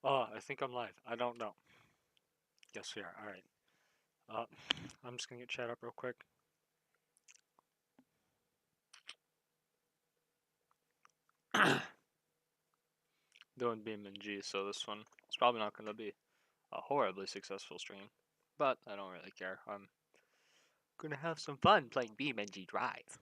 Oh, I think I'm live. I don't know. Yes, we are. All right. I'm just gonna get chat up real quick. Doing BeamNG, so this one is probably not gonna be a horribly successful stream, but I don't really care. I'm gonna have some fun playing BeamNG Drive.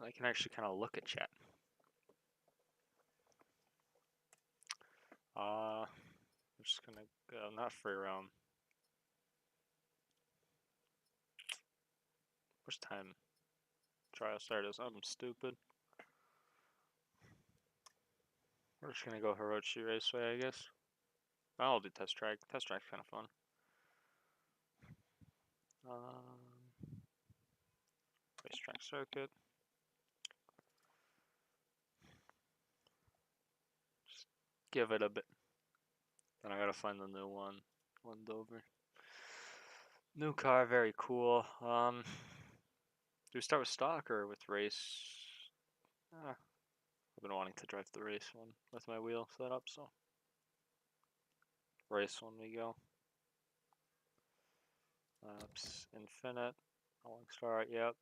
I can actually kind of look at chat. I'm just gonna go, not free roam. What's time? Trial start is I'm stupid. We're just gonna go Hirochi Raceway, I guess. I'll do test track. Test track's kind of fun. Racetrack circuit. Just give it a bit. Then I gotta find the new one. Dover. New car, very cool. Do we start with stock or with race? I've been wanting to drive the race one with my wheel set up, so race one we go. Laps infinite. Long start, yep.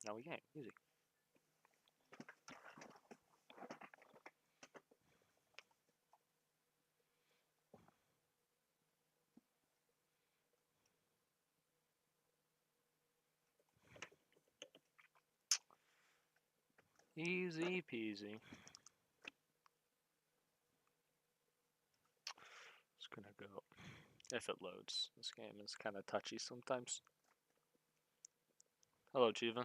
Now we game, easy. Easy peasy. Just gonna go, if it loads. This game is kind of touchy sometimes. Hello, Chiva.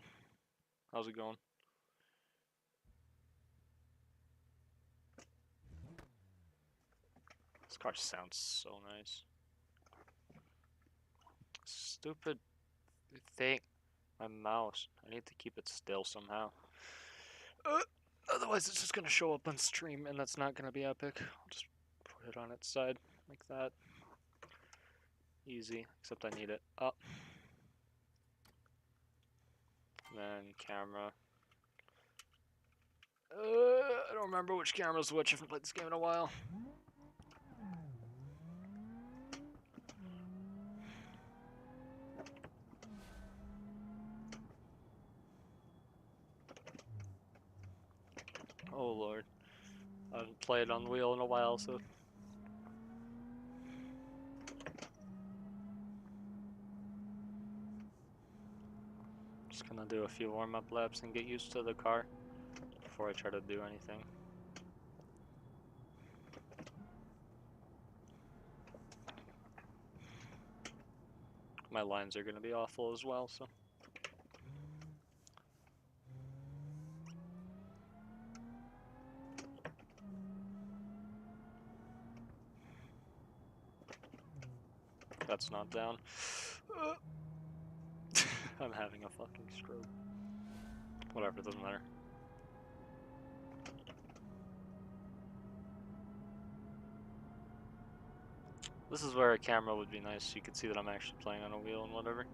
How's it going? This car sounds so nice. Stupid thing. My mouse. I need to keep it still somehow. Otherwise, it's just gonna show up on stream, and that's not gonna be epic. I'll just put it on its side like that. Easy, except I need it up. Then camera. I don't remember which camera's which. I haven't played this game in a while. Oh lord. I haven't played on wheel in a while, so. Just gonna do a few warm-up laps and get used to the car before I try to do anything. My lines are gonna be awful as well, so. That's not down. I'm having a fucking stroke. Whatever, doesn't matter. This is where a camera would be nice, so you could see that I'm actually playing on a wheel and whatever.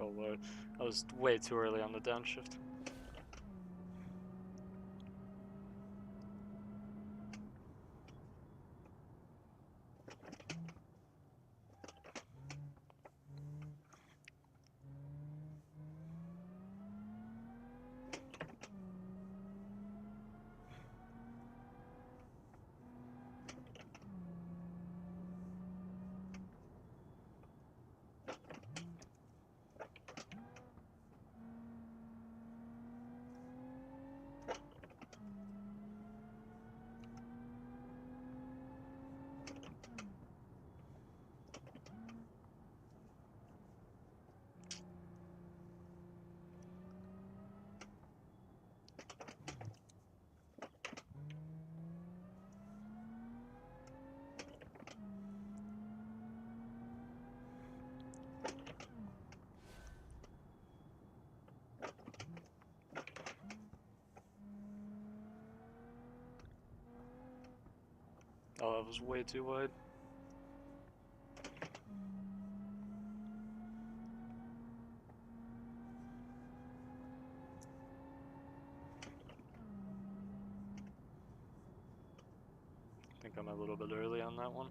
Oh lord, I was way too early on the downshift. Oh, that was way too wide. I think I'm a little bit early on that one.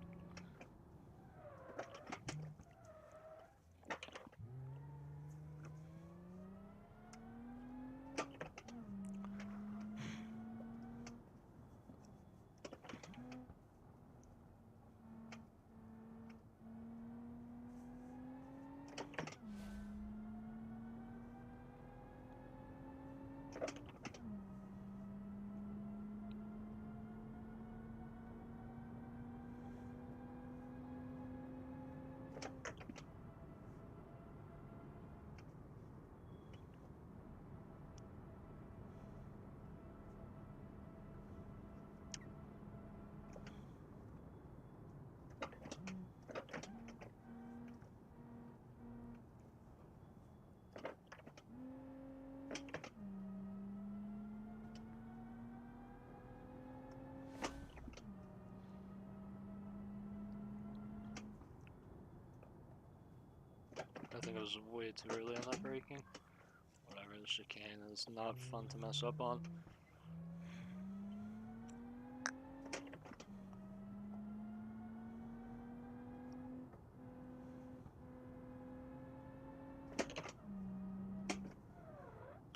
I think it was way too early on that braking. Whatever, the chicane is not fun to mess up on.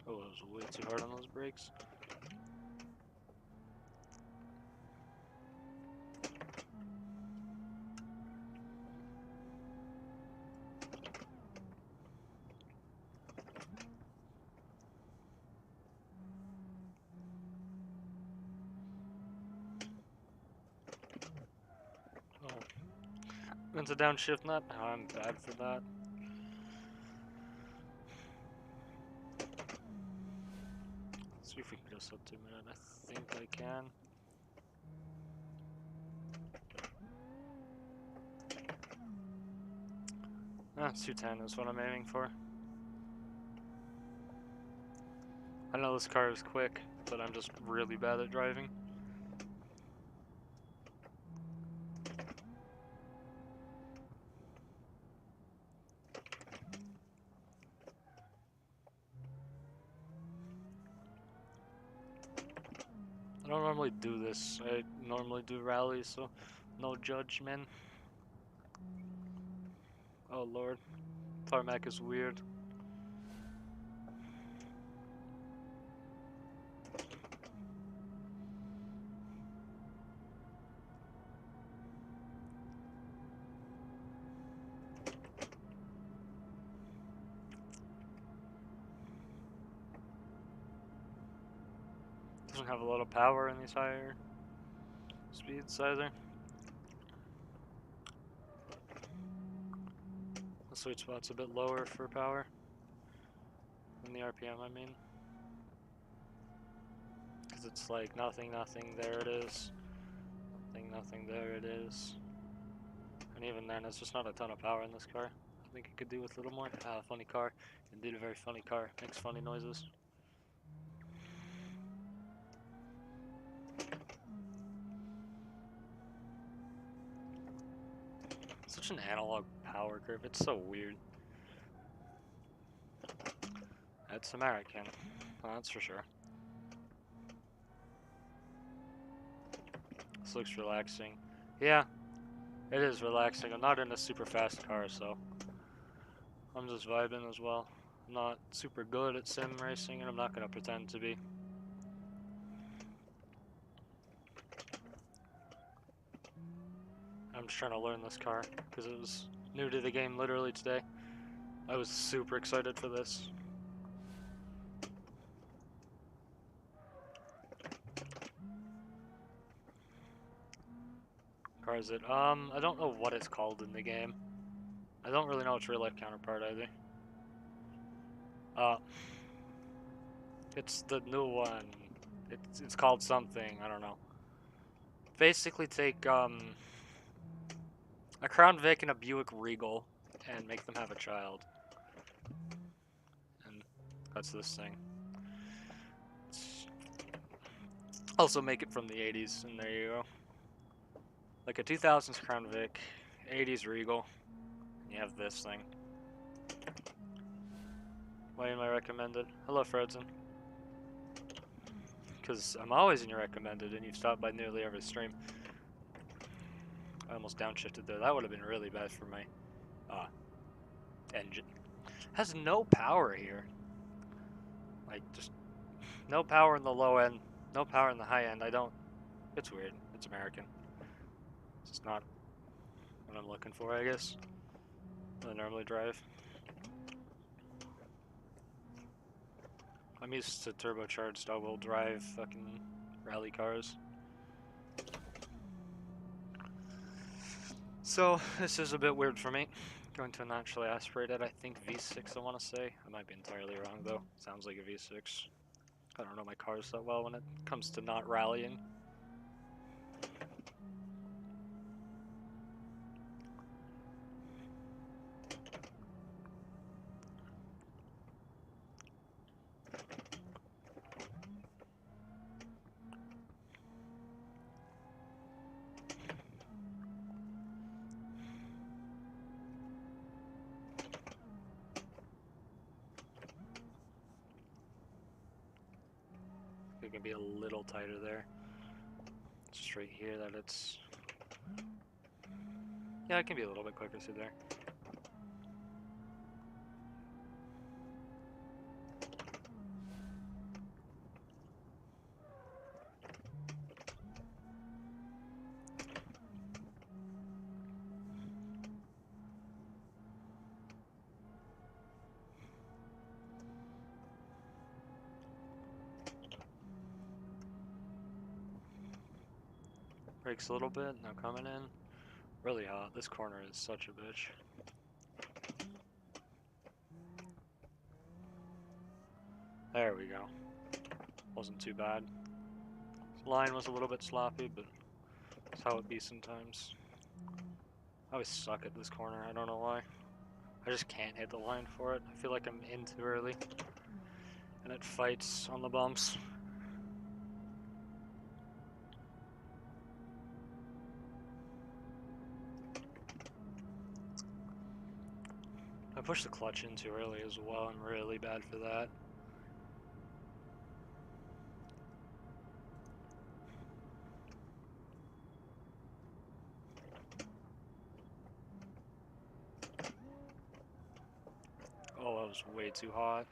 Oh, it was way too hard on those brakes. Oh. Into downshift nut? Oh, I'm bad for that. Let's see if we can go sub 2 minute. I think I can. Ah, 210 is what I'm aiming for. I know this car is quick, but I'm just really bad at driving. I don't normally do this. I normally do rallies, so no judgment. Oh lord. Tarmac is weird. Doesn't have a lot of power in these higher speeds either. The sweet spot's a bit lower for power than the RPM, I mean. Because it's like nothing, nothing, there it is. Nothing, nothing, there it is. And even then, it's just not a ton of power in this car. I think it could do with a little more. Funny car. Indeed, a very funny car. Makes funny noises. Such an analog power curve. It's so weird. It's American. That's for sure. This looks relaxing. Yeah, it is relaxing. I'm not in a super fast car, so I'm just vibing as well. I'm not super good at sim racing, and I'm not going to pretend to be. I'm just trying to learn this car, because it was new to the game literally today. I was super excited for this. Car is it? I don't know what it's called in the game. I don't really know its real life counterpart either. It's the new one. It's called something, I don't know. Basically take, a Crown Vic and a Buick Regal and make them have a child. And that's this thing. Also make it from the 80s, and there you go. Like a 2000s Crown Vic, 80s Regal, and you have this thing. Why am I recommended? Hello, Fredson. Because I'm always in your recommended, and you've stopped by nearly every stream. I almost downshifted there. That would have been really bad for my engine. Has no power here. Like, just no power in the low end, no power in the high end. It's weird. It's American. It's not what I'm looking for, I guess. I normally drive. I'm used to turbocharged all-wheel drive fucking rally cars. So, this is a bit weird for me. Going to a naturally aspirated, I think V6 I want to say. I might be entirely wrong though. Sounds like a V6. I don't know my cars that well when it comes to not rallying. It can be a little tighter there. Just right here that it's... Yeah, it can be a little bit quicker through there. Brakes a little bit, now coming in. Really hot. This corner is such a bitch. There we go. Wasn't too bad. Line was a little bit sloppy, but that's how it be sometimes. I always suck at this corner, I don't know why. I just can't hit the line for it. I feel like I'm in too early. And it fights on the bumps. I pushed the clutch in too early as well. I'm really bad for that. Oh, that was way too hot.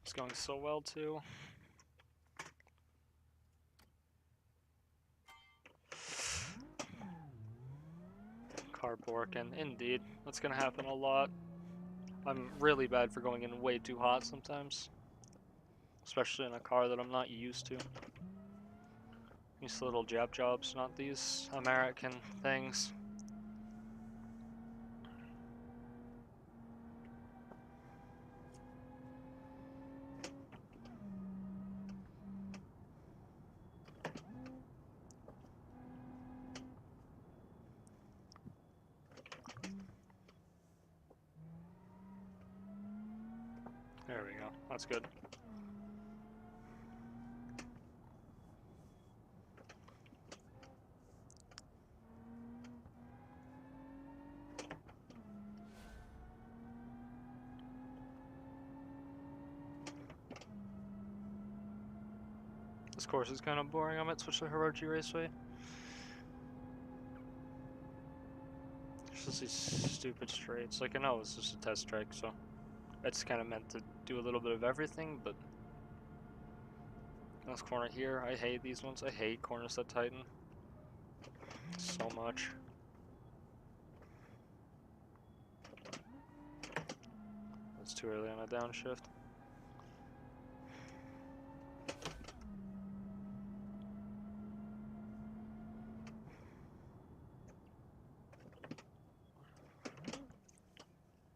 It's going so well too. Car borking, indeed. That's gonna happen a lot. I'm really bad for going in way too hot sometimes. Especially in a car that I'm not used to. These little jab jobs, not these American things. There we go. That's good. This course is kind of boring. I might switch to Hiroji Raceway. It's just these stupid straights. Like, I know it's just a test track, so it's kind of meant to do a little bit of everything, but this corner here, I hate these ones. I hate corners that tighten so much. It's too early on a downshift.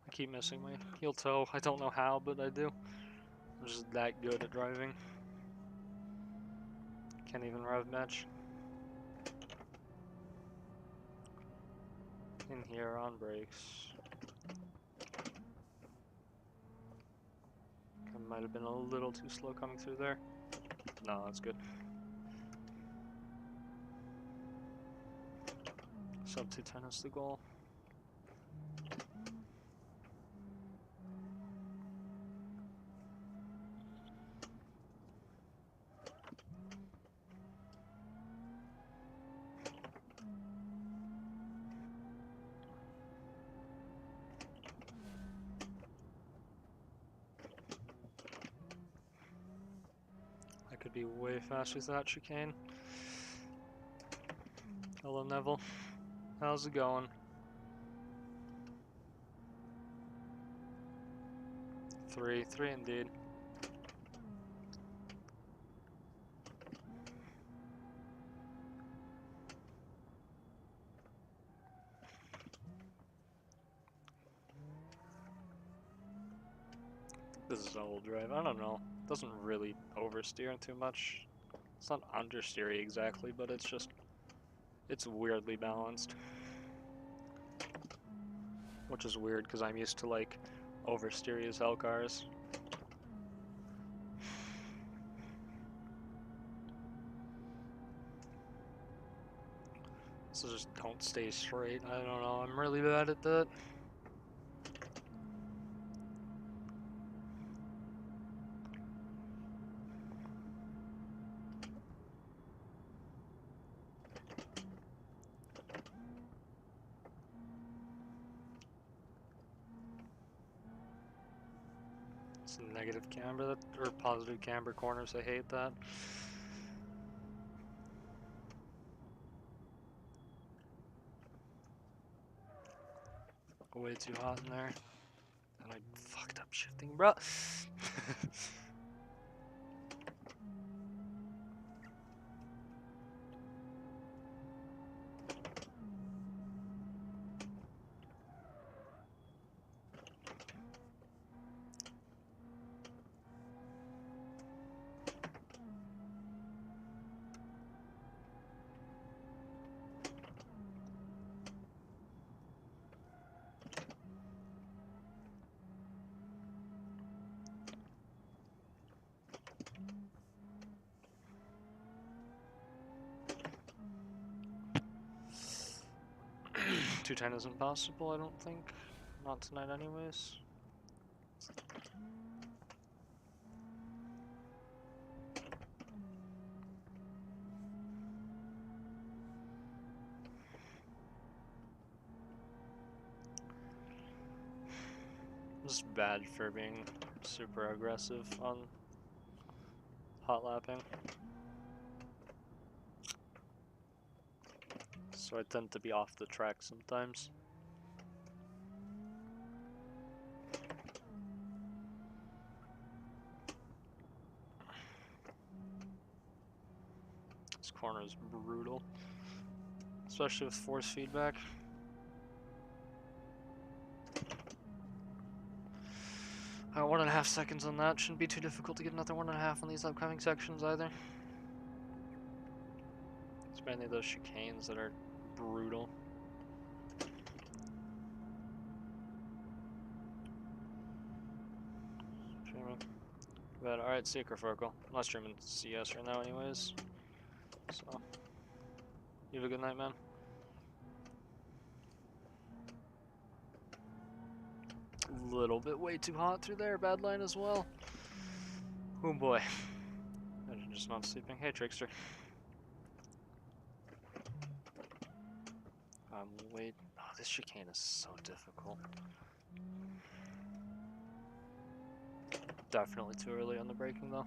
I keep missing my heel toe. I don't know how, but I do. I'm just that good at driving. Can't even rev match. In here on brakes. I might have been a little too slow coming through there. No, that's good. Sub 210 is the goal. I could be way faster with that chicane. Hello, Neville. How's it going? Three indeed. This is an old drive. I don't know. Doesn't really oversteer too much. It's not understeery exactly, but it's just, it's weirdly balanced. Which is weird because I'm used to like oversteery as hell cars. So just don't stay straight. I don't know. I'm really bad at that. It's a negative camber or positive camber corners. I hate that. Way too hot in there. And I fucked up shifting, bro. .210 isn't possible, I don't think. Not tonight anyways. Just bad for being super aggressive on hot lapping. So I tend to be off the track sometimes. This corner is brutal, especially with force feedback. I got 1.5 seconds on that. Shouldn't be too difficult to get another 1.5 on these upcoming sections either. It's mainly those chicanes that are brutal. But alright, Secret Focal. I'm not streaming CS right now anyways. So, you have a good night, man. A little bit way too hot through there. Bad line as well. Oh boy. I'm just not sleeping. Hey, Trickster. Wait. Oh, this chicane is so difficult. Definitely too early on the braking though.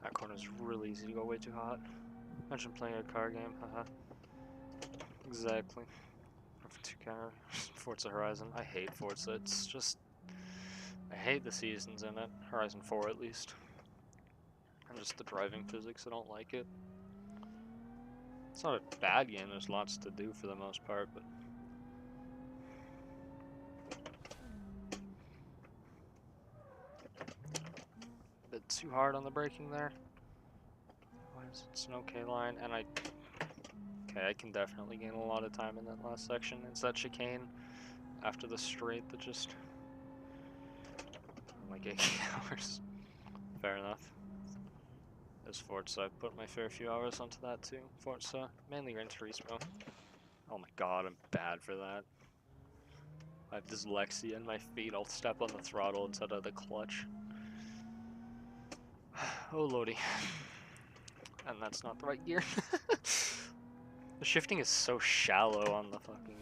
That corner's really easy to go way too hot. Imagine playing a car game, haha. Exactly. Forza Horizon. I hate Forza. It's just, I hate the seasons in it. Horizon 4 at least. And just the driving physics, I don't like it. It's not a bad game, there's lots to do for the most part, but a bit too hard on the braking there. It's an okay line, and I can definitely gain a lot of time in that last section. It's that chicane. after the straight that just like 8 hours. Fair enough. There's Forza. I've put my fair few hours onto that too. Forza, mainly Gran Turismo. Oh my god, I'm bad for that. I have dyslexia in my feet. I'll step on the throttle instead of the clutch. Oh lordy. And that's not the right gear. The shifting is so shallow on the fucking...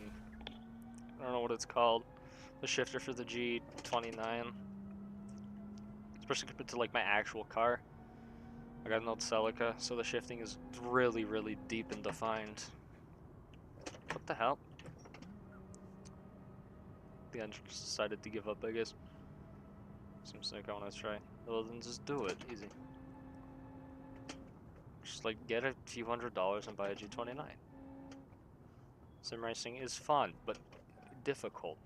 I don't know what it's called. The shifter for the G29. Especially compared to like my actual car. I got an old Celica, so the shifting is really, really deep and defined. What the hell? The engine just decided to give up, I guess. Seems like I want to try. Well, then just do it. Easy. Just like get a few $100s and buy a G29. Sim racing is fun, but difficult.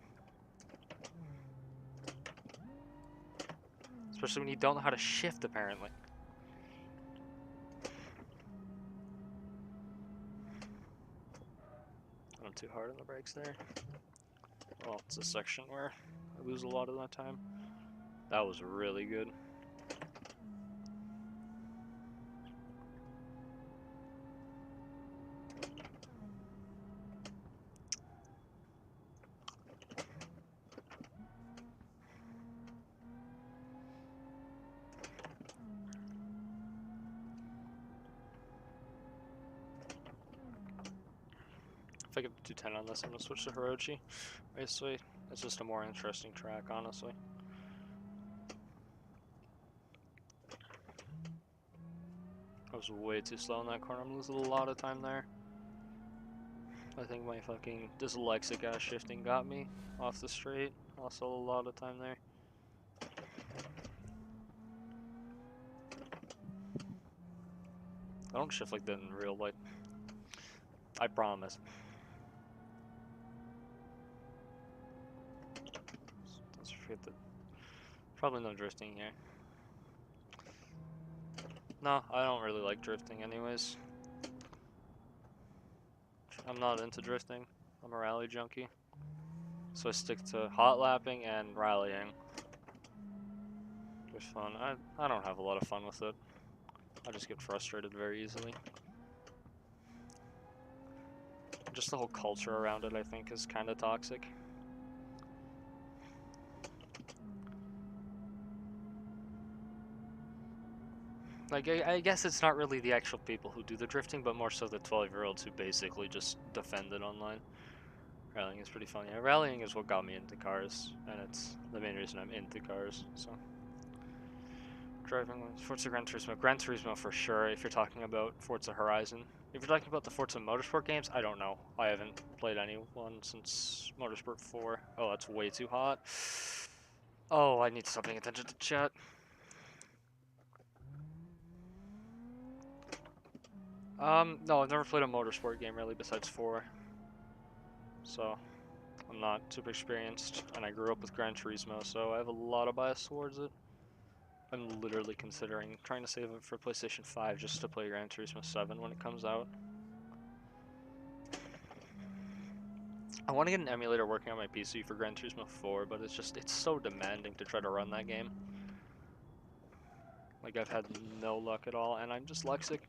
Especially when you don't know how to shift, apparently. I'm too hard on the brakes there. Well, it's a section where I lose a lot of that time. That was really good. If I get 210 on this, I'm gonna switch to Hirochi. Basically, it's just a more interesting track, honestly. I was way too slow in that corner. I'm losing a lot of time there. I think my fucking dyslexic ass shifting got me off the straight. Also a lot of time there. I don't shift like that in real life. I promise. Let's forget that. Probably no drifting here. No, I don't really like drifting anyways. I'm not into drifting. I'm a rally junkie. So I stick to hot lapping and rallying. It's fun. I don't have a lot of fun with it. I just get frustrated very easily. Just the whole culture around it, I think, is kind of toxic. Like, I guess it's not really the actual people who do the drifting, but more so the 12-year-olds who basically just defend it online. Rallying is pretty fun. Yeah, rallying is what got me into cars, and it's the main reason I'm into cars, so. Driving Forza Gran Turismo. Gran Turismo for sure, if you're talking about Forza Horizon. If you're talking about the Forza Motorsport games, I don't know. I haven't played anyone since Motorsport 4. Oh, that's way too hot. Oh, I need to stop paying attention to chat. No, I've never played a motorsport game really besides 4. So, I'm not super experienced, and I grew up with Gran Turismo, so I have a lot of bias towards it. I'm literally considering trying to save it for PlayStation 5 just to play Gran Turismo 7 when it comes out. I want to get an emulator working on my PC for Gran Turismo 4, but it's so demanding to try to run that game. Like, I've had no luck at all, and I'm dyslexic.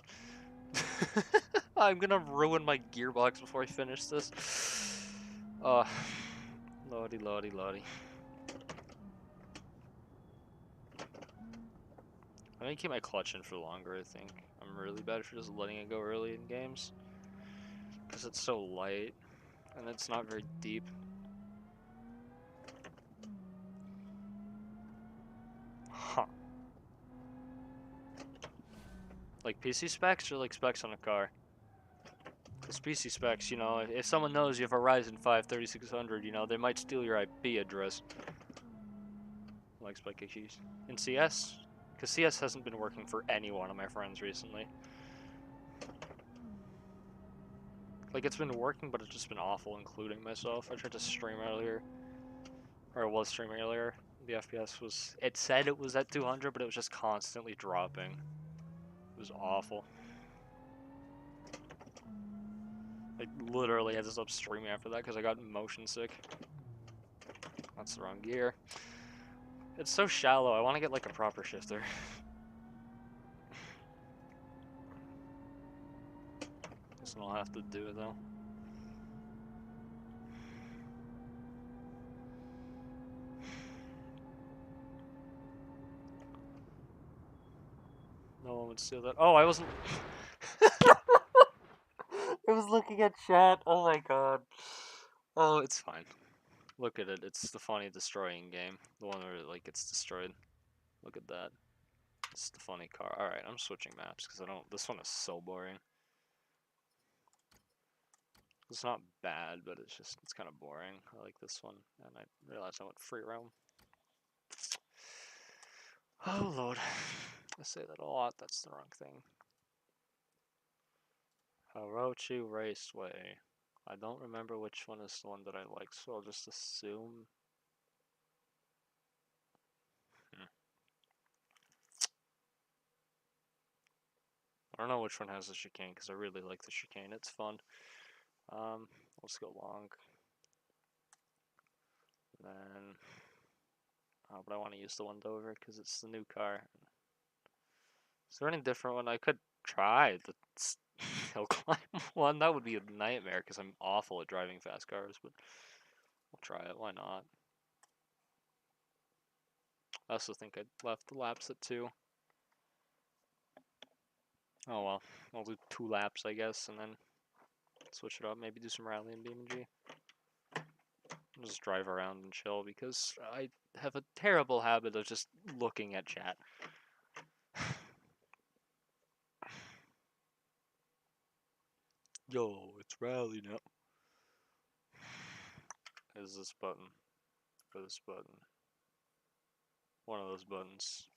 I'm gonna ruin my gearbox before I finish this. Lordy, lordy, lordy. I'm gonna keep my clutch in for longer, I think. I'm really bad for just letting it go early in games. Because it's so light, and it's not very deep. Huh. Like PC specs or like specs on a car? Because PC specs, you know, if someone knows you have a Ryzen 5 3600, you know, they might steal your IP address. Like spec issues. In CS? Because CS hasn't been working for any one of my friends recently. Like, it's been working, but it's just been awful, including myself. I tried to stream earlier. Or I was streaming earlier. The FPS was... It said it was at 200, but it was just constantly dropping. It was awful. I literally had to stop streaming after that because I got motion sick. That's the wrong gear. It's so shallow. I want to get like a proper shifter. Guess I'll have to do it though. No one would steal that. Oh, I wasn't. I was looking at chat. Oh my god. Oh, it's fine. Look at it. It's the funny destroying game. The one where it like gets destroyed. Look at that. It's the funny car. Alright, I'm switching maps because I don't. This one is so boring. It's not bad, but it's kind of boring. I like this one, and I realized I went free roam. Oh lord, I say that a lot. That's the wrong thing. Orochi Raceway. I don't remember which one is the one that I like, so I'll just assume. I don't know which one has the chicane because I really like the chicane. It's fun. Let's go long. Then, but I want to use the one Dover because it's the new car. Is there any different one I could try? The hill climb one? That would be a nightmare because I'm awful at driving fast cars, but I'll try it. Why not? I also think I left the laps at 2. Oh well, I'll do 2 laps, I guess, and then switch it up. Maybe do some rally in BeamNG. Just drive around and chill because I have a terrible habit of just looking at chat. Yo, it's rally now. Is this button? Or this button? One of those buttons.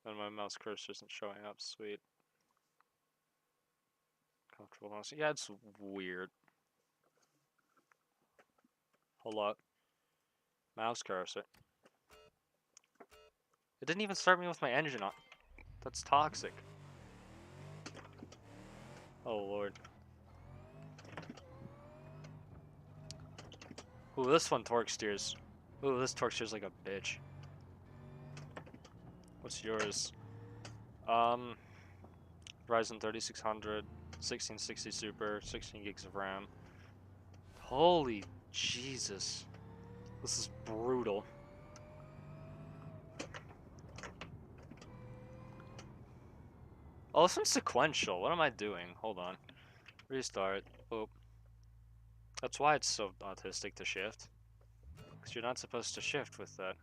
And my mouse cursor isn't showing up. Sweet. Comfortable mouse. Yeah, it's weird. Hold up. Mouse cursor. It didn't even start me with my engine on. That's toxic. Oh lord. Ooh, this one torque steers. Ooh, this torque steers like a bitch. What's yours? Ryzen 3600, 1660 Super, 16 gigs of RAM. Holy Jesus. This is brutal. Oh, this one's sequential. What am I doing? Hold on. Restart. Oh. That's why it's so autistic to shift. Because you're not supposed to shift with that.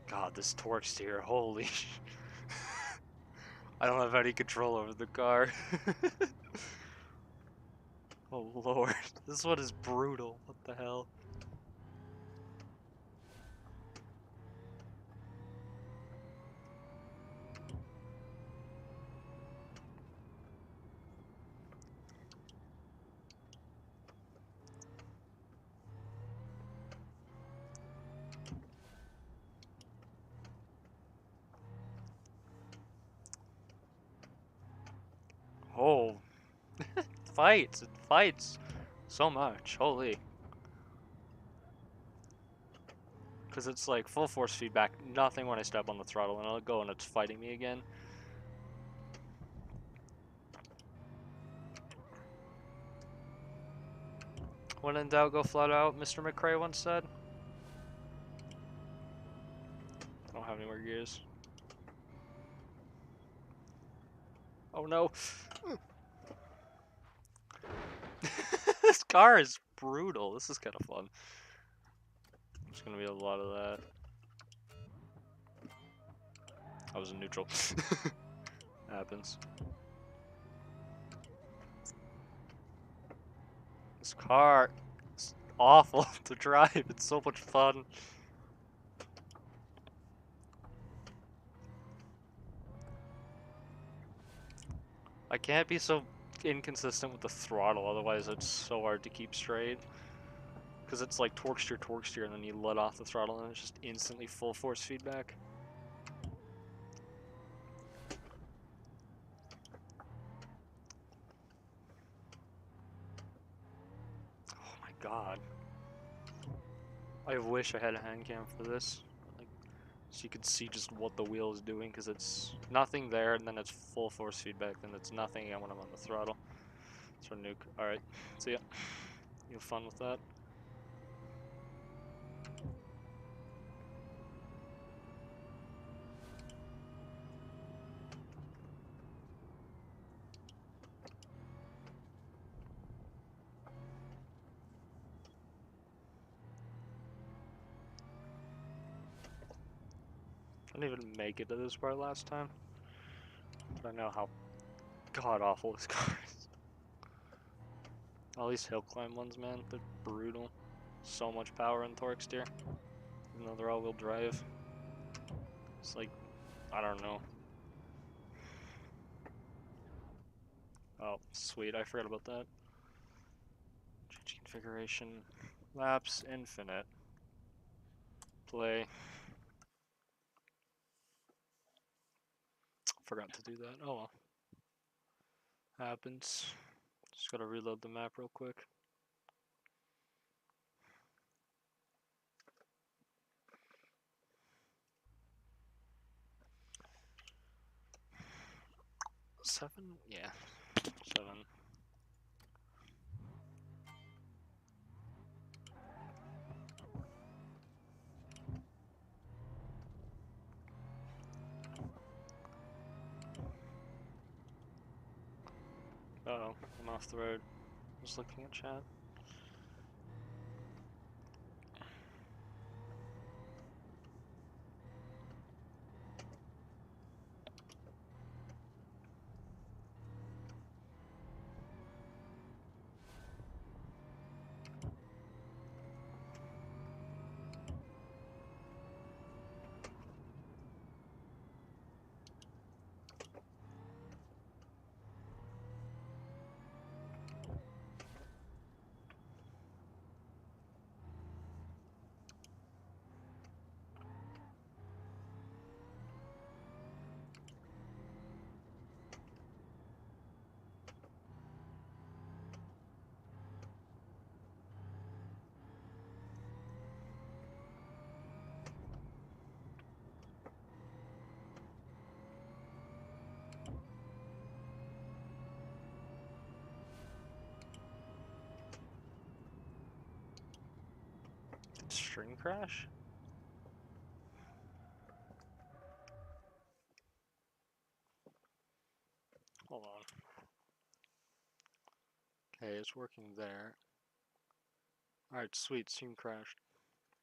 God, this torque steer. Holy. I don't have any control over the car. Oh lord. This one is brutal. What the hell? Oh. It fights. It fights so much. Holy. Because it's like full force feedback, nothing when I step on the throttle, and I'll go and it's fighting me again. When in doubt, go flat out, Mr. McRae once said. I don't have any more gears. Oh no. This car is brutal. This is kind of fun. There's gonna be a lot of that. I was in neutral. Happens. This car is awful to drive. It's so much fun. I can't be so inconsistent with the throttle, otherwise it's so hard to keep straight. Because it's like torque steer, and then you let off the throttle and it's just instantly full force feedback. I wish I had a hand cam for this, like, so you could see just what the wheel is doing, because it's nothing there, and then it's full force feedback, then it's nothing again when I'm on the throttle. So nuke. Alright, see ya. You have fun with that? I didn't even make it to this part last time, but I know how god awful this car is. All these hill climb ones, man, they're brutal. So much power and torque steer, even though they're all-wheel drive. It's like, I don't know. Oh, sweet, I forgot about that. Change configuration. Laps, infinite. Play. Forgot to do that. Oh well. Happens. Just gotta reload the map real quick. Seven? Yeah. 7. Uh-oh, I'm off the road. Just looking at chat. Did string crash? Hold on. Okay, it's working there. Alright, sweet, stream crashed.